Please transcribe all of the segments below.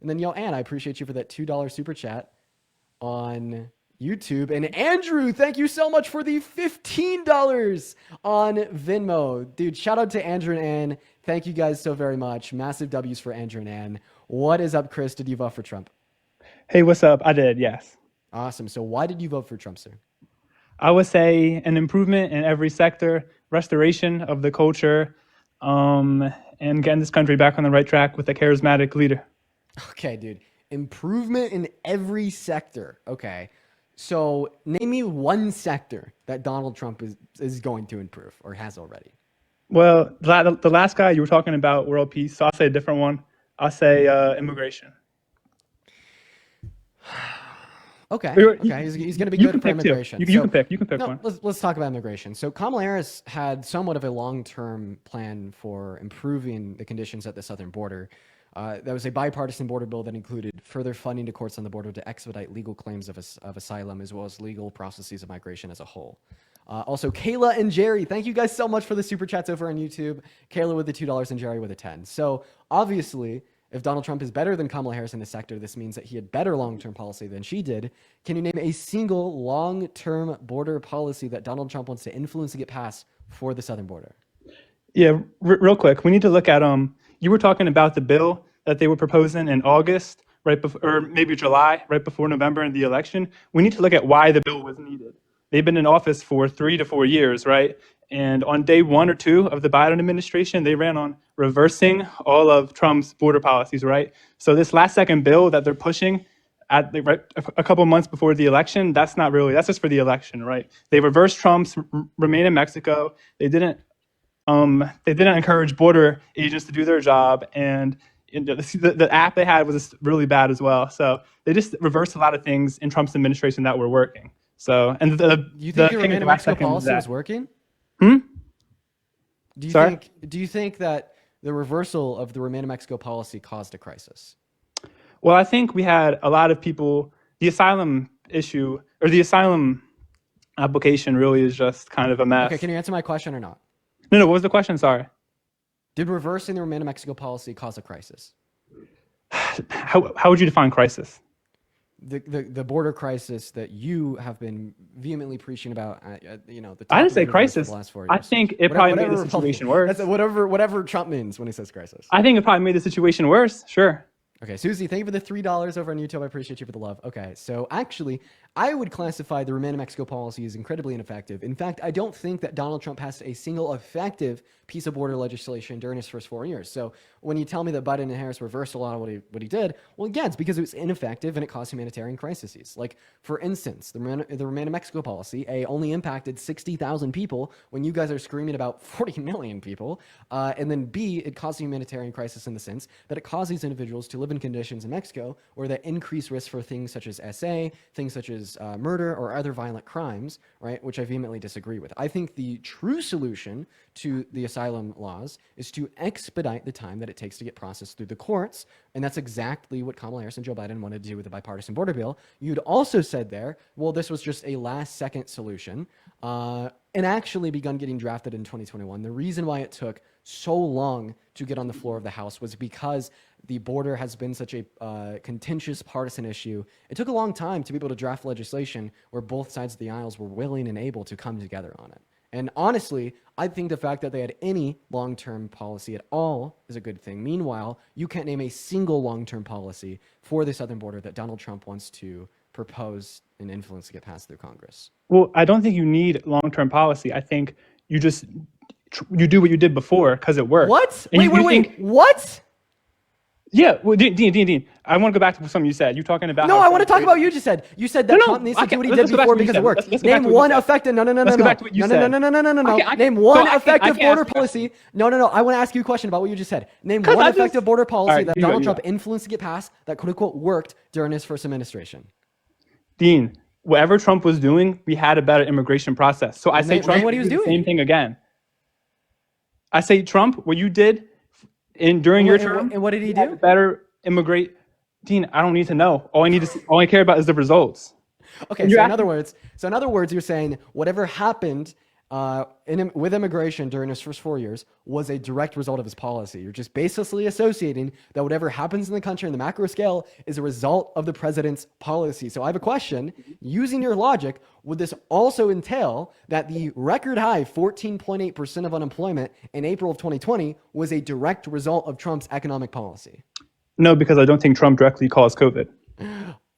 And then, Ann, I appreciate you for that $2 super chat on YouTube. And Andrew, thank you so much for the $15 on Venmo. Dude, shout out to Andrew and Ann. Thank you guys so very much. Massive W's for Andrew and Ann. What is up, Chris? Did you vote for Trump? Hey, what's up? I did, yes. Awesome. So why did you vote for Trump, sir? I would say an improvement in every sector, restoration of the culture, and getting this country back on the right track with a charismatic leader. Okay, dude. Improvement in every sector. Okay. So name me one sector that Donald Trump is going to improve or has already. Well, the last guy you were talking about, world peace, so I'll say a different one. I'll say immigration. Okay. He's going to be good for immigration. You can pick no, one. Let's talk about immigration. So Kamala Harris had somewhat of a long-term plan for improving the conditions at the southern border. That was a bipartisan border bill that included further funding to courts on the border to expedite legal claims of asylum, as well as legal processes of migration as a whole. Also, Kayla and Jerry, thank you guys so much for the super chats over on YouTube. Kayla with the $2 and Jerry with a 10. So obviously, if Donald Trump is better than Kamala Harris in this sector, this means that he had better long-term policy than she did. Can you name a single long-term border policy that Donald Trump wants to influence to get passed for the southern border? Yeah, real quick, we need to look at you were talking about the bill that they were proposing in August, right before, or maybe July, right before November in the election. We need to look at why the bill was needed. They've been in office for 3 to 4 years, right? And on day 1 or 2 of the Biden administration, they ran on reversing all of Trump's border policies, right? So this last second bill that they're pushing right a couple months before the election, that's just for the election, right? They reversed Trump's remain in Mexico. They didn't encourage border agents to do their job, and the app they had was really bad as well. So they just reversed a lot of things in Trump's administration that were working. So, and you think the remain in Mexico policy was working? Do you think that the reversal of the remain in Mexico policy caused a crisis? Well, I think we had a lot of people. The asylum issue or the asylum application really is just kind of a mess. Okay, can you answer my question or not? No. What was the question? Sorry. Did reversing the remain in Mexico policy cause a crisis? How would you define crisis? The border crisis that you have been vehemently preaching about, I didn't say crisis. For the last 4 years. I think it probably made the situation worse. That's whatever Trump means when he says crisis. I think it probably made the situation worse. Sure. Okay, Susie, thank you for the $3 over on YouTube. I appreciate you for the love. Okay, so actually, I would classify the remain in Mexico policy as incredibly ineffective. In fact, I don't think that Donald Trump passed a single effective piece of border legislation during his first 4 years. So when you tell me that Biden and Harris reversed a lot of what he did, well, again, it's because it was ineffective and it caused humanitarian crises. Like, for instance, the remain in Mexico policy, only impacted 60,000 people when you guys are screaming about 40 million people. And then B, it caused a humanitarian crisis in the sense that it caused these individuals to live in conditions in Mexico where that increase risk for things such as SA, things such as murder or other violent crimes, right? Which I vehemently disagree with. I think the true solution to the asylum laws is to expedite the time that it takes to get processed through the courts. And that's exactly what Kamala Harris and Joe Biden wanted to do with the bipartisan border bill. You'd also said there, well, this was just a last second solution and actually begun getting drafted in 2021. The reason why it took so long to get on the floor of the House was because the border has been such a contentious partisan issue. It took a long time to be able to draft legislation where both sides of the aisles were willing and able to come together on it. And honestly, I think the fact that they had any long-term policy at all is a good thing. Meanwhile, you can't name a single long-term policy for the southern border that Donald Trump wants to propose and influence to get passed through Congress. Well, I don't think you need long-term policy. I think you do what you did before because it worked. What? And Wait. What? Yeah, well, Dean, I want to go back to something you said. You're talking about. No, I want to talk about what you just said. You said that Trump needs to do what he did before because it worked. Name one effective. No. Let's go back to what you said. No. Name one effective border policy. No. I want to ask you a question about what you just said. Name one effective border policy that Donald Trump influenced to get passed that quote unquote worked during his first administration. Dean, whatever Trump was doing, we had a better immigration process. So I say Trump what he was doing. The same thing again. I say Trump, what you did during your term. And what did he do? Better immigrate. Dean, I don't need to know. All I care about is the results. Okay, so in other words, you're saying whatever happened with immigration during his first 4 years was a direct result of his policy. You're just basically associating that whatever happens in the country in the macro scale is a result of the president's policy. So I have a question. Using your logic, would this also entail that the record high 14.8% of unemployment in April of 2020 was a direct result of Trump's economic policy? No, because I don't think Trump directly caused COVID.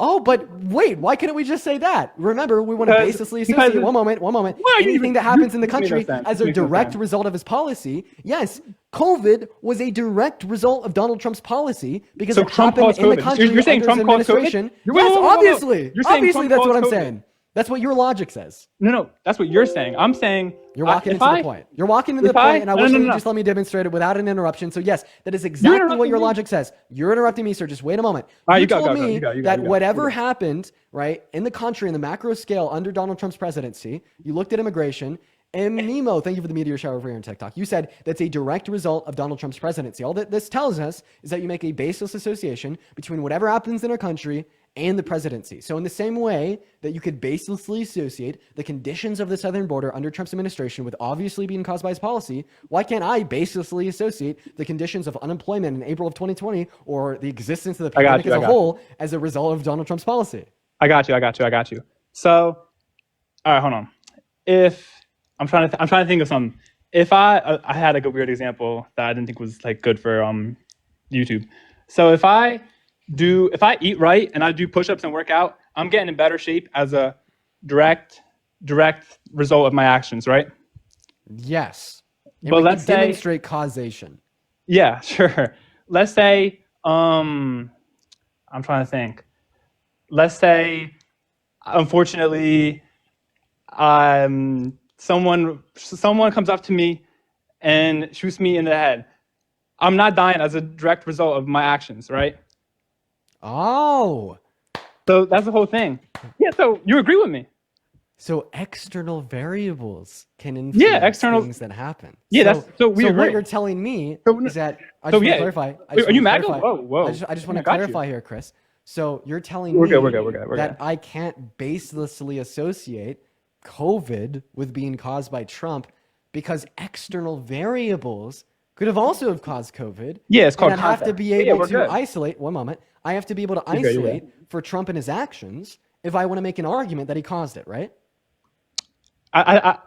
Oh, but wait, why couldn't we just say that? Remember, we want to basically associate, one moment, anything that happens in the country as a direct result of his policy. Yes, COVID was a direct result of Donald Trump's policy because it happened in the country You're saying under his Trump caused COVID? administration. Yes, obviously. You're saying Obviously, Trump that's what caused I'm COVID. saying. That's what your logic says. No, that's what you're saying. I'm saying You're walking into the point. You're walking into the point, and I wish you just let me demonstrate it without an interruption. So yes, that is exactly what your logic says. You're interrupting me, sir. Just wait a moment. All right, you you told go, me you go, that whatever happened, right, in the country, in the macro scale under Donald Trump's presidency, you looked at immigration, and Nemo, thank you for the meteor shower over here on TikTok. You said that's a direct result of Donald Trump's presidency. All that this tells us is that you make a baseless association between whatever happens in our country and the presidency. So in the same way that you could baselessly associate the conditions of the southern border under Trump's administration with obviously being caused by his policy, why can't I baselessly associate the conditions of unemployment in April of 2020 or the existence of the pandemic as a whole as a result of Donald Trump's policy? I got you. So, all right, hold on. If I'm trying to think of something. If I had like a weird example that I didn't think was like good for YouTube. So if I eat right and I do push-ups and work out, I'm getting in better shape as a direct result of my actions, right? Yes. And but let's say demonstrate causation. Yeah, sure. Let's say I'm trying to think. Let's say unfortunately someone comes up to me and shoots me in the head. I'm not dying as a direct result of my actions, right? Oh. So that's the whole thing. Yeah, so you agree with me. So external variables can influence things that happen. Yeah, so we agree. What you're telling me is that I just want to clarify. Are you mad? Whoa. I just want to clarify here, Chris. So you're telling me that I can't baselessly associate COVID with being caused by Trump because external variables could have also have caused COVID. Yeah, it's called context. I have to be able to isolate. One moment. I have to be able to isolate for Trump and his actions if I want to make an argument that he caused it, right? I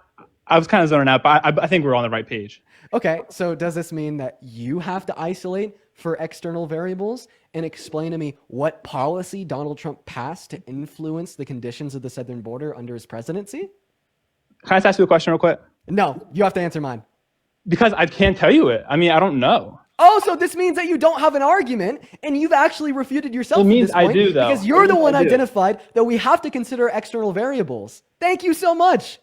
was kind of zoning out, but I think we're on the right page. Okay, so does this mean that you have to isolate for external variables and explain to me what policy Donald Trump passed to influence the conditions of the southern border under his presidency? Can I just ask you a question real quick? No, you have to answer mine. Because I can't tell you it. I mean, I don't know. Oh, so this means that you don't have an argument and you've actually refuted yourself. It means I do, though. Because you're the one identified that we have to consider external variables. Thank you so much.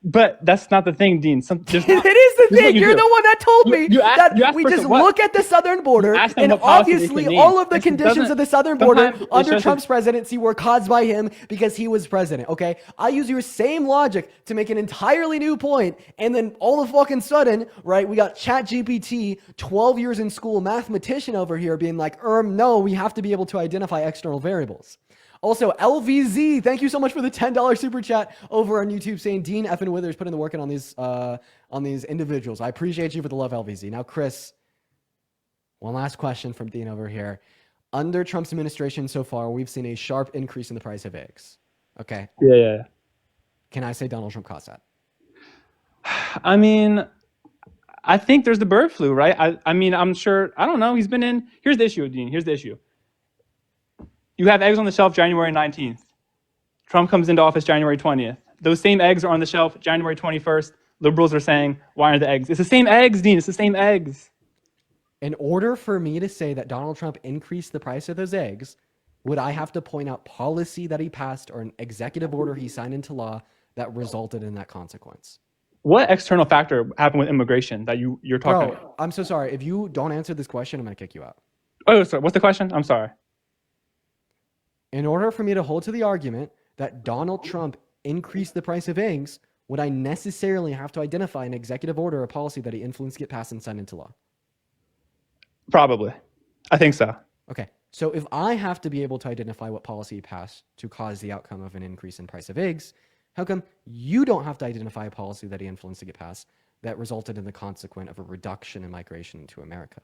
But that's not the thing, Dean. It is the thing. You're the one that told me that we just look at the southern border and obviously all of the conditions of the southern border under Trump's presidency were caused by him because he was president, okay? I use your same logic to make an entirely new point and then all of a fucking sudden, right, we got ChatGPT, 12 years in school mathematician over here being like, no, we have to be able to identify external variables. Also, LVZ, thank you so much for the $10 super chat over on YouTube saying Dean F. and Withers putting the work in on these individuals. I appreciate you for the love, LVZ. Now, Chris, one last question from Dean over here. Under Trump's administration so far, we've seen a sharp increase in the price of eggs. Okay? Yeah. Can I say Donald Trump caused that? I mean, I think there's the bird flu, right? I mean, I'm sure, I don't know. He's been in. Here's the issue, Dean. Here's the issue. You have eggs on the shelf January 19th. Trump comes into office January 20th. Those same eggs are on the shelf January 21st. Liberals are saying, why aren't the eggs? It's the same eggs, Dean. It's the same eggs. In order for me to say that Donald Trump increased the price of those eggs, would I have to point out policy that he passed or an executive order he signed into law that resulted in that consequence? What external factor happened with immigration that you're talking about? I'm so sorry. If you don't answer this question, I'm going to kick you out. Oh, sorry. What's the question? I'm sorry. In order for me to hold to the argument that Donald Trump increased the price of eggs, would I necessarily have to identify an executive order or policy that he influenced get passed and signed into law? Probably. I think so. Okay. So if I have to be able to identify what policy he passed to cause the outcome of an increase in price of eggs, How come you don't have to identify a policy that he influenced to get passed that resulted in the consequent of a reduction in migration into America?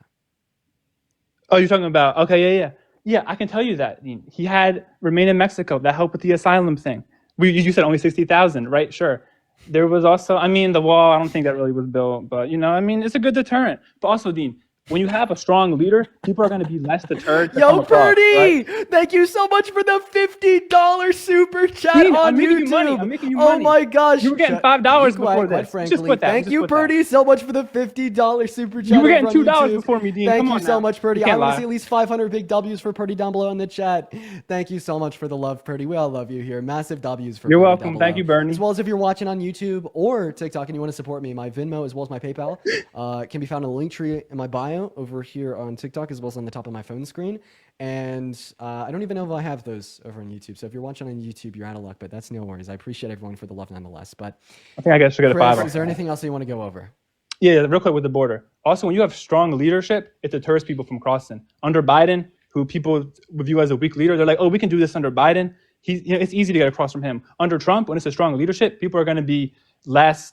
Oh, you're talking about, okay, yeah. Yeah, I can tell you that. He had remain in Mexico. That helped with the asylum thing. You said only 60,000, right? Sure. There was also, I mean, the wall, I don't think that really was built, but, I mean, it's a good deterrent. But also, Dean, when you have a strong leader, people are going to be less deterred to come Yo, across, Purdy! right? Thank you so much for the $50 super chat Dean, on I'm making YouTube. you money. I'm making you Oh money. my gosh. You were getting Be $5 quiet, before quite this. frankly. Just put that. Thank you, Purdy, so much for the $50 super chat. You were over getting on $2 YouTube. before me, Dean. Thank Come you on so now. much, Purdy. You I can't want to lie. see at least 500 big W's for Purdy down below in the chat. Thank you so much for the love, Purdy. We all love you here. Massive W's for You're Purdy welcome. down Thank below. you, Bernie. As well as if you're watching on YouTube or TikTok and you want to support me, my Venmo as well as my PayPal can be found in the link tree in my bio over here on TikTok as well as on the top of my phone screen. And I don't even know if I have those over on YouTube. So if you're watching on YouTube, you're out of luck, but that's no worries. I appreciate everyone for the love nonetheless. But I think I guess I should get a Chris, 5. is there anything else that you want to go over? Yeah, real quick with the border. Also, when you have strong leadership, it deters people from crossing. Under Biden, who people view as a weak leader, they're like, oh, we can do this under Biden. It's easy to get across from him. Under Trump, when it's a strong leadership, people are going to be less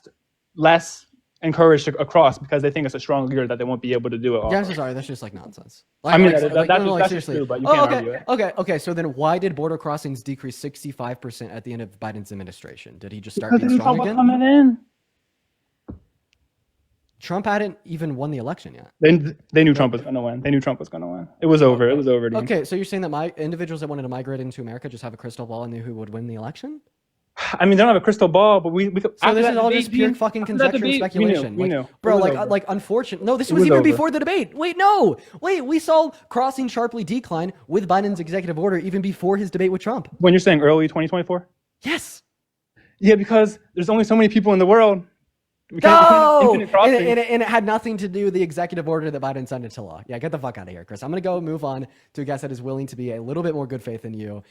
encouraged to across because they think it's a strong leader that they won't be able to do it. Yeah, I'm so sorry. That's just like nonsense. I mean, no, that's seriously. true, but you can't argue it. Okay. So then, why did border crossings decrease 65% at the end of Biden's administration? Did he just start Because being they knew strong Trump was again? coming in. Trump hadn't even won the election yet. They knew Trump was going to win. They knew Trump was going to win. It was over. It was over. Dean. Okay, so you're saying that my individuals that wanted to migrate into America just have a crystal ball and knew who would win the election? I mean, they don't have a crystal ball, but we could. So this is all just pure fucking conjecture and speculation. We knew. Bro, like unfortunate. No, this was was even over. before the debate. Wait, we saw crossing sharply decline with Biden's executive order even before his debate with Trump. When you're saying early 2024? Yes. Yeah, because there's only so many people in the world. We can't No! infinite crossing. And it had nothing to do with the executive order that Biden signed into law. Yeah, get the fuck out of here, Chris. I'm going to go move on to a guest that is willing to be a little bit more good faith than you.